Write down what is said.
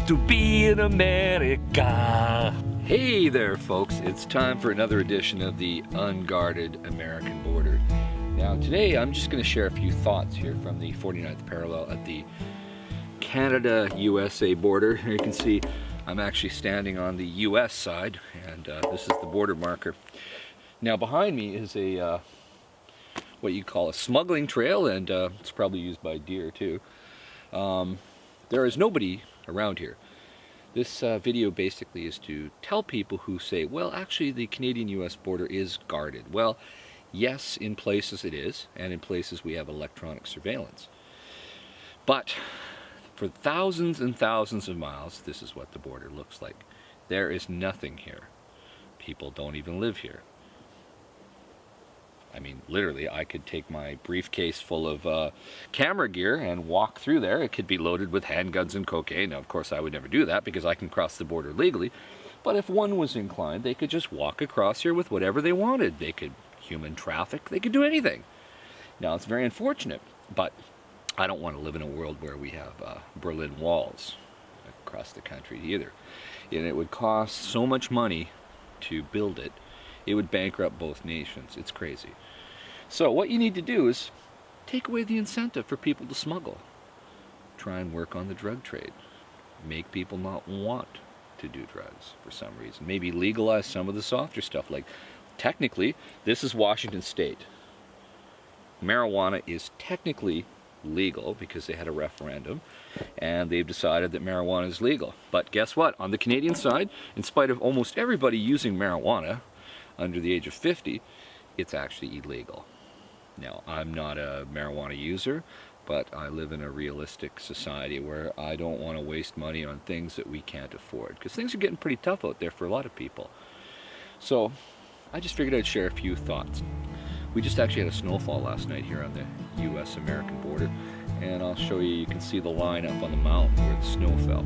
love to be in America. Hey there folks, it's time for another edition of the Unguarded American Border. Now today I'm just going to share a few thoughts here from the 49th parallel at the Canada-USA border. Here you can see I'm actually standing on the US side, and this is the border marker. Now behind me is a what you call a smuggling trail, and it's probably used by deer too. There is nobody around here. This video basically is to tell people who say, well, actually the Canadian-US border is guarded. Well, yes, in places it is, and in places we have electronic surveillance. But for thousands and thousands of miles, this is what the border looks like. There is nothing here. People don't even live here. I mean, literally, I could take my briefcase full of camera gear and walk through there. It could be loaded with handguns and cocaine. Now, of course, I would never do that because I can cross the border legally. But if one was inclined, they could just walk across here with whatever they wanted. They could human traffic. They could do anything. Now, it's very unfortunate, but I don't want to live in a world where we have Berlin walls across the country either. And it would cost so much money to build it. It would bankrupt both nations. It's crazy. So what you need to do is take away the incentive for people to smuggle. Try and work on the drug trade. Make people not want to do drugs for some reason. Maybe legalize some of the softer stuff. Like, technically, this is Washington State. Marijuana is technically legal because they had a referendum and they've decided that marijuana is legal. But guess what? On the Canadian side, in spite of almost everybody using marijuana under the age of 50, it's actually illegal. Now, I'm not a marijuana user, but I live in a realistic society where I don't want to waste money on things that we can't afford, because things are getting pretty tough out there for a lot of people. So I just figured I'd share a few thoughts. We just actually had a snowfall last night here on the US-American border, and I'll show you, you can see the line up on the mountain where the snow fell.